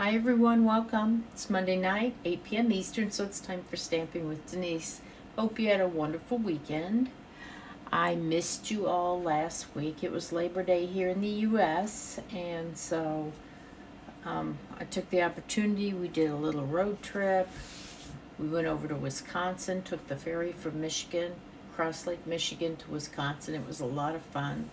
Hi everyone, welcome. It's Monday night, 8 p.m. Eastern, so it's time for Stamping with Denise. Hope you had a wonderful weekend. I missed you all last week. It was Labor Day here in the U.S., and so I took the opportunity. We did a little road trip. We went over to Wisconsin, took the ferry from Michigan, across Lake Michigan to Wisconsin. It was a lot of fun.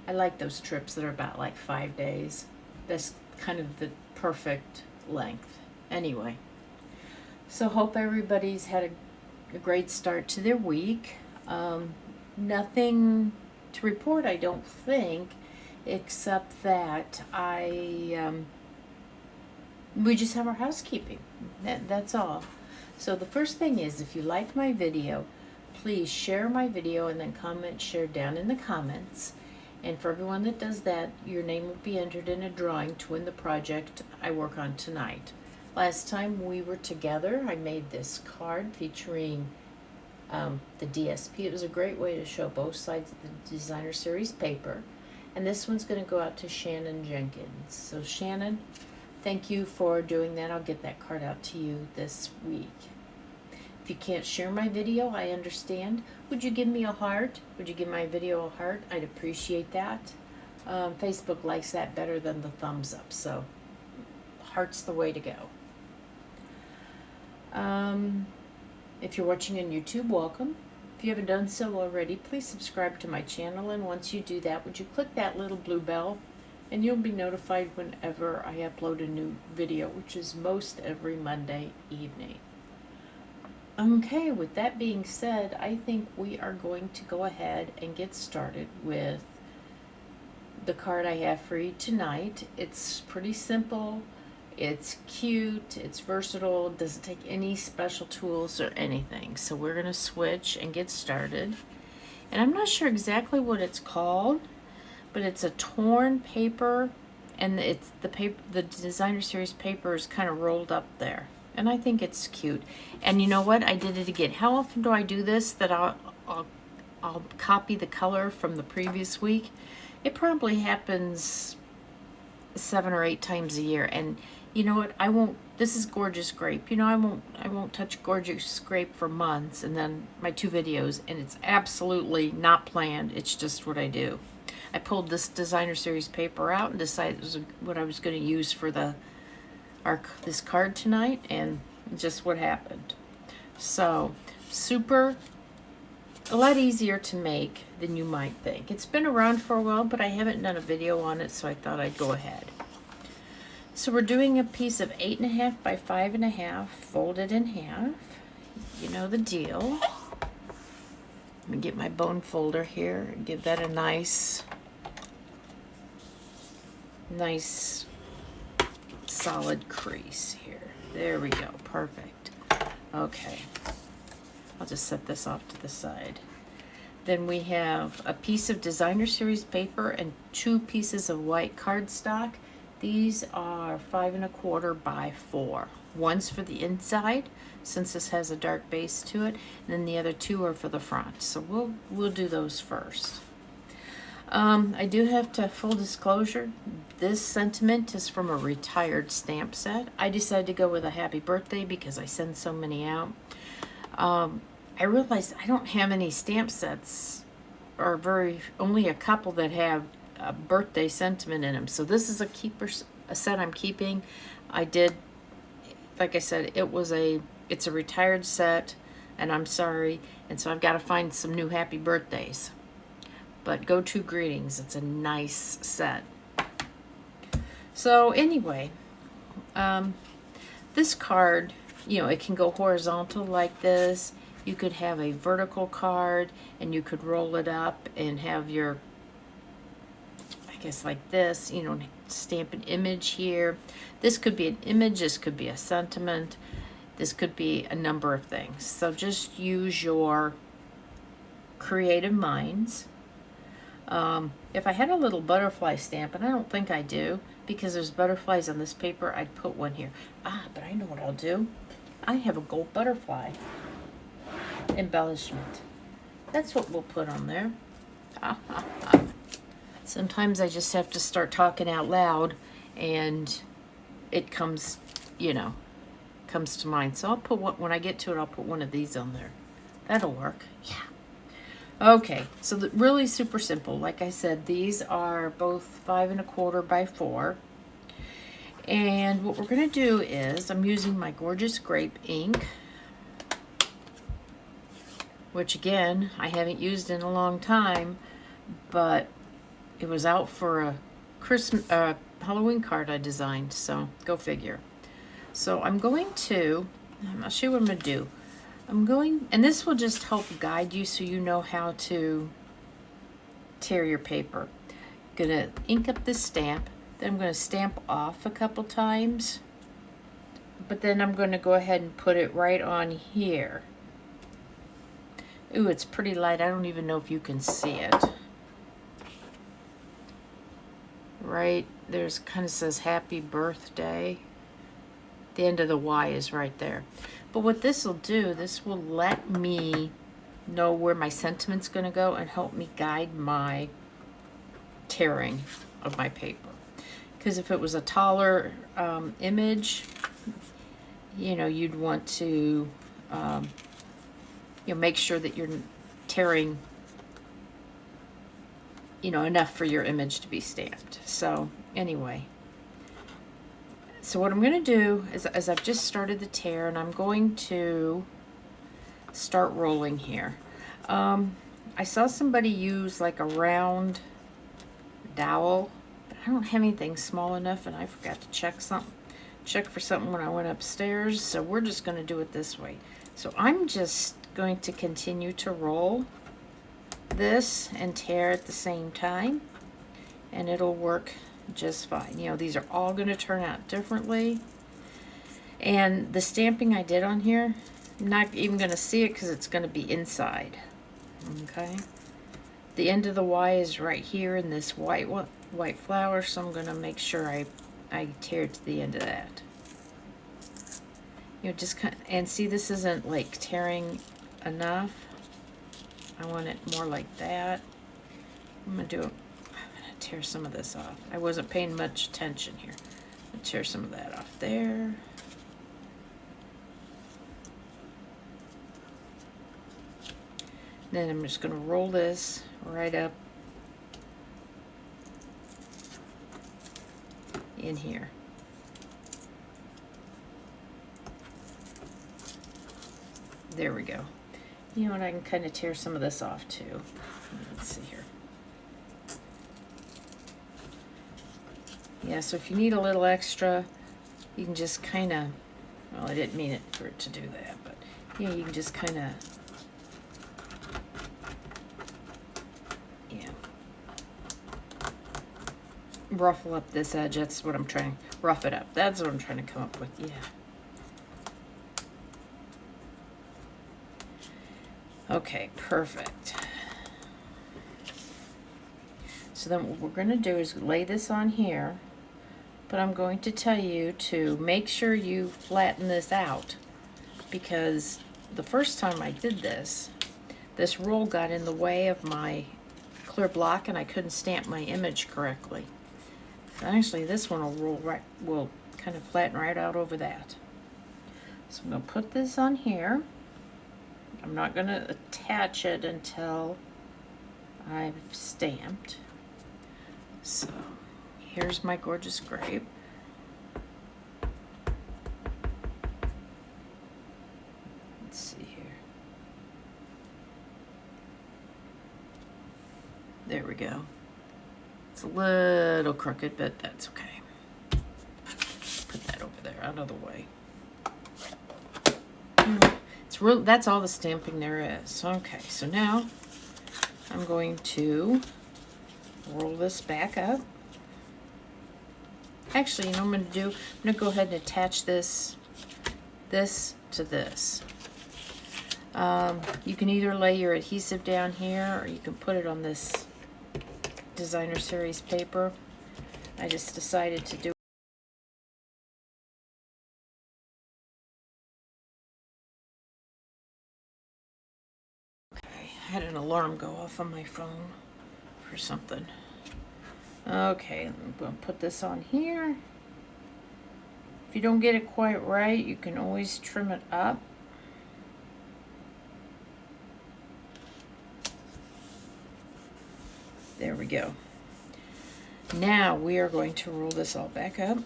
I like those trips that are about like 5 days. That's kind of the perfect length. Anyway, so hope everybody's had a great start to their week. Nothing to report, I don't think, except that we just have our housekeeping. That's all. So the first thing is, if you like my video, please share my video and then comment, share down in the comments. And for everyone that does that, your name will be entered in a drawing to win the project I work on tonight. Last time we were together, I made this card featuring the DSP. It was a great way to show both sides of the designer series paper. And this one's going to go out to Shannon Jenkins. So Shannon, thank you for doing that. I'll get that card out to you this week. If you can't share my video, I understand. Would you give me a heart? Would you give my video a heart? I'd appreciate that. Facebook likes that better than the thumbs up, so heart's the way to go. If you're watching on YouTube, welcome. If you haven't done so already, please subscribe to my channel, and once you do that, would you click that little blue bell, and you'll be notified whenever I upload a new video, which is most every Monday evening. Okay, with that being said, I think we are going to go ahead and get started with the card I have for you tonight. It's pretty simple, it's cute, it's versatile, it doesn't take any special tools or anything. So we're going to switch and get started. And I'm not sure exactly what it's called, but it's a torn paper, and it's the paper, the designer series paper is kind of rolled up there. And I think it's cute. And you know what? I did it again. How often do I do this? That I'll copy the color from the previous week. It probably happens 7 or 8 times a year. And you know what? I won't. This is Gorgeous Grape. You know, I won't touch Gorgeous Grape for months. And then my 2 videos, and it's absolutely not planned. It's just what I do. I pulled this designer series paper out and decided it was what I was going to use for this card tonight, and just what happened. So a lot easier to make than you might think. It's been around for a while, but I haven't done a video on it, so I thought I'd go ahead. So we're doing a piece of 8.5 by 5.5 folded in half. You know the deal. Let me get my bone folder here and give that a nice solid crease here. There we go. Perfect. Okay. I'll just set this off to the side. Then we have a piece of designer series paper and 2 pieces of white cardstock. These are 5 1/4 by 4. One's for the inside, since this has a dark base to it, and then the other 2 are for the front. So we'll do those first. I do have to, full disclosure, this sentiment is from a retired stamp set. I decided to go with a happy birthday because I send so many out. I realized I don't have any stamp sets, or only a couple that have a birthday sentiment in them. So this is a set I'm keeping. I did, like I said, it's a retired set, and I'm sorry, and so I've got to find some new happy birthdays. But go to greetings. It's a nice set. So anyway, this card, you know, it can go horizontal like this. You could have a vertical card, and you could roll it up and have your, I guess like this, you know, stamp an image here. This could be an image. This could be a sentiment. This could be a number of things. So just use your creative minds. If I had a little butterfly stamp, and I don't think I do, because there's butterflies on this paper, I'd put one here. But I know what I'll do. I have a gold butterfly embellishment. That's what we'll put on there. Sometimes I just have to start talking out loud and it comes, you know, comes to mind. So I'll put one, when I get to it, I'll put one of these on there. That'll work. Yeah. Okay, so really super simple. Like I said, these are both 5 1/4 by 4. And what we're going to do is I'm using my gorgeous Grape ink, which again, I haven't used in a long time, but it was out for a Christmas Halloween card I designed, so go figure. So I'm not sure what I'm going to do. And this will just help guide you so you know how to tear your paper. Gonna ink up this stamp, then I'm gonna stamp off a couple times, but then I'm gonna go ahead and put it right on here. Ooh, it's pretty light. I don't even know if you can see it. Right there's kind of says happy birthday. The end of the Y is right there. But what this will do, this will let me know where my sentiment's going to go and help me guide my tearing of my paper. Because if it was a taller image, you know, you'd want to you know, make sure that you're tearing, you know, enough for your image to be stamped. So anyway, so what I'm going to do is I've just started the tear, and I'm going to start rolling here. I saw somebody use like a round dowel, but I don't have anything small enough, and I forgot to check for something when I went upstairs, so we're just going to do it this way. So I'm just going to continue to roll this and tear at the same time, and it'll work just fine. You know, these are all going to turn out differently, and the stamping I did on here, I'm not even going to see it because it's going to be inside. Okay, the end of the Y is right here in this white flower, so I'm going to make sure I tear to the end of that. You know, just kind of, and see, this isn't like tearing enough. I want it more like that. I'm going to tear some of this off. I wasn't paying much attention here. I'll tear some of that off there. Then I'm just going to roll this right up in here. There we go. You know what, I can kind of tear some of this off too. Let's see here. Yeah, so if you need a little extra, you can just kind of, well, I didn't mean it for it to do that, but yeah, you can just kind of, yeah, ruffle up this edge. That's what I'm trying, rough it up. That's what I'm trying to come up with, yeah. Okay, perfect. So then what we're going to do is lay this on here, but I'm going to tell you to make sure you flatten this out, because the first time I did this roll got in the way of my clear block and I couldn't stamp my image correctly. Actually, this one will kind of flatten right out over that. So I'm going to put this on here. I'm not going to attach it until I've stamped. So here's my gorgeous grape. Let's see here. There we go. It's a little crooked, but that's okay. Put that over there, out of the way. That's all the stamping there is. Okay, so now I'm going to roll this back up. Actually, you know what I'm going to do? I'm going to go ahead and attach this to this. You can either lay your adhesive down here, or you can put it on this designer series paper. I just decided to do I had an alarm go off on my phone for something. Okay, I'm going to put this on here. If you don't get it quite right, you can always trim it up. There we go. Now we are going to roll this all back up.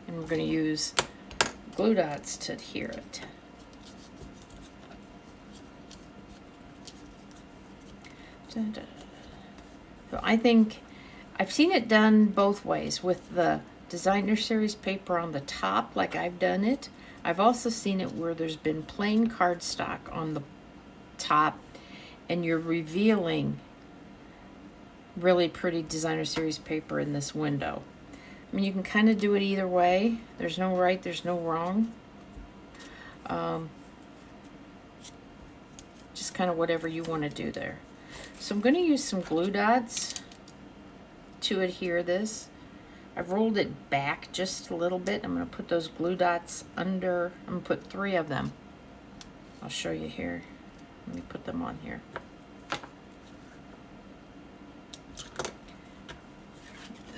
And we're going to use glue dots to adhere it. So I think I've seen it done both ways, with the designer series paper on the top like I've done it. I've also seen it where there's been plain cardstock on the top and you're revealing really pretty designer series paper in this window. I mean, you can kind of do it either way. There's no right, there's no wrong. Just kind of whatever you want to do there. So I'm going to use some glue dots to adhere this. I've rolled it back just a little bit. I'm going to put those glue dots under. I'm going to put 3 of them. I'll show you here. Let me put them on here.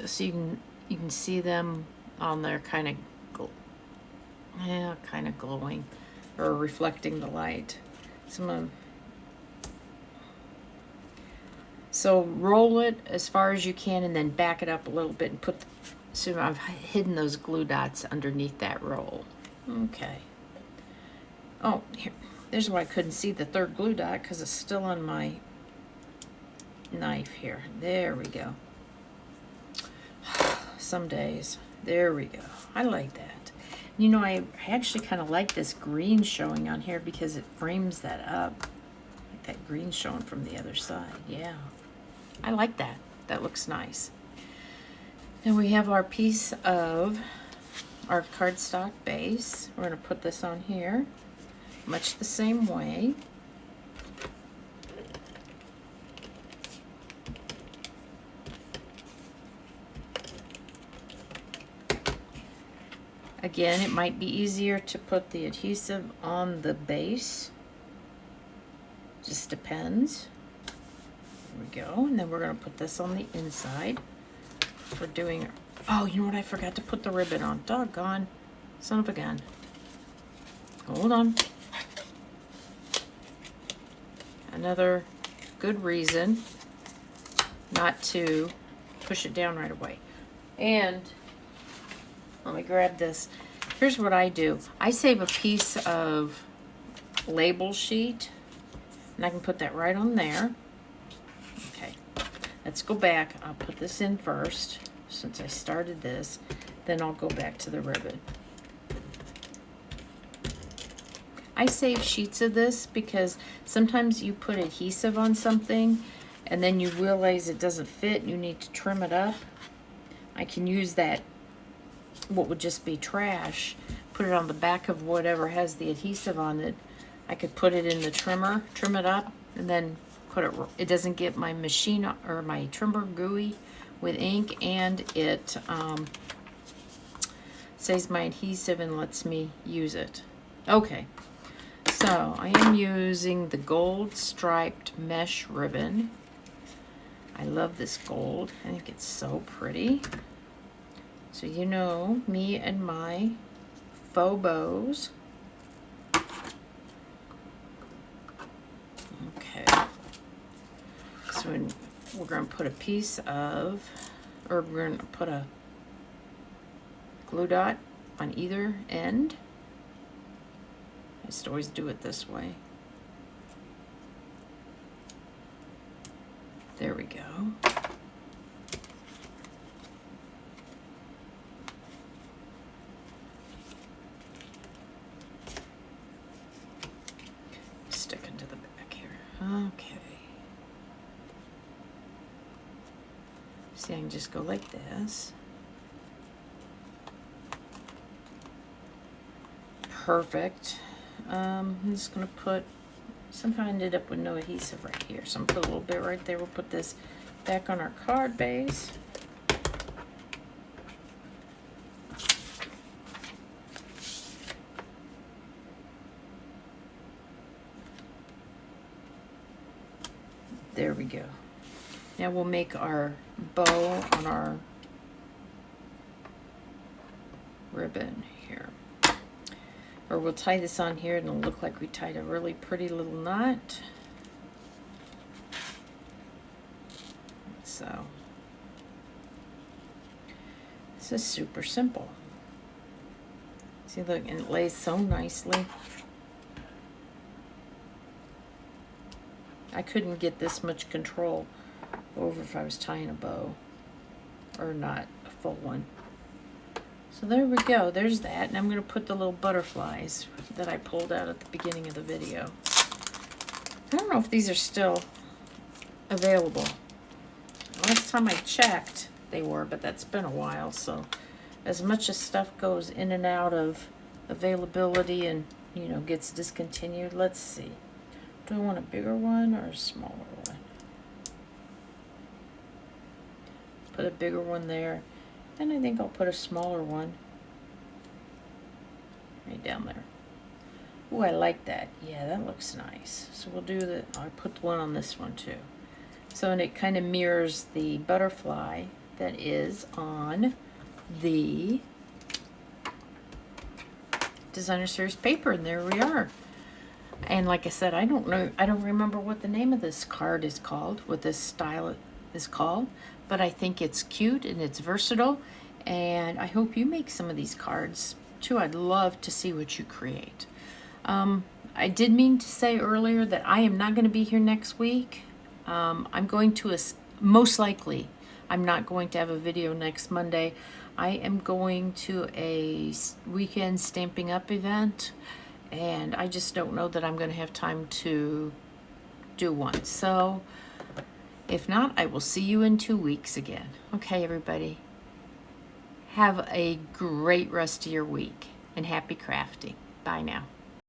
So you can see them on there, kind of glowing or reflecting the light. So roll it as far as you can and then back it up a little bit and so I've hidden those glue dots underneath that roll. Okay. Oh, here. There's why I couldn't see the 3rd glue dot, because it's still on my knife here. There we go. Some days. There we go. I like that. You know, I actually kind of like this green showing on here because it frames that up. Like that green showing from the other side. Yeah. I like that. That looks nice. Then we have our piece of our cardstock base. We're going to put this on here, much the same way. Again, it might be easier to put the adhesive on the base. Just depends. There we go. And then we're going to put this on the inside. We're doing, oh, you know what? I forgot to put the ribbon on. Doggone. Son of a gun. Hold on. Another good reason not to push it down right away. And let me grab this. Here's what I do. I save a piece of label sheet, and I can put that right on there. Okay, let's go back. I'll put this in first, since I started this. Then I'll go back to the ribbon. I save sheets of this because sometimes you put adhesive on something, and then you realize it doesn't fit, and you need to trim it up. I can use that, what would just be trash, put it on the back of whatever has the adhesive on it. I could put it in the trimmer, trim it up, and then put it. It doesn't get my machine or my trimmer gooey with ink, and it saves my adhesive and lets me use it. Okay, so I am using the gold striped mesh ribbon. I love this gold. I think it's so pretty. So you know me and my faux bows. Okay. So we're going to put a piece of, or we're going to put a glue dot on either end. I just always do it this way. There we go. Sticking to the back here. Okay. See, I can just go like this. Perfect. I'm just going to put, somehow I ended up with no adhesive right here, so I'm going to put a little bit right there. We'll put this back on our card base. There we go. Now we'll make our bow on our ribbon here. Or we'll tie this on here and it'll look like we tied a really pretty little knot. So this is super simple. See, look, and it lays so nicely. I couldn't get this much control over if I was tying a bow or not a full one. So there we go, there's that. And I'm going to put the little butterflies that I pulled out at the beginning of the video. I don't know if these are still available. Last time I checked, they were, but that's been a while. So as much as stuff goes in and out of availability and, you know, gets discontinued, let's see. Do I want a bigger one or a smaller one? Put a bigger one there. And I think I'll put a smaller one right down there. Ooh, I like that. Yeah, that looks nice. So we'll do the, I'll put one on this one too. So, and it kind of mirrors the butterfly that is on the Designer Series paper. And there we are. And like I said, I don't remember what the name of this card is called, what this style is called, but I think it's cute and it's versatile, and I hope you make some of these cards too. I'd love to see what you create. I did mean to say earlier that I am not going to be here next week. I'm going to, most likely, I'm not going to have a video next Monday. I am going to a weekend Stamping Up event, and I just don't know that I'm going to have time to do one. So if not, I will see you in 2 weeks again. Okay, everybody. Have a great rest of your week and happy crafting. Bye now.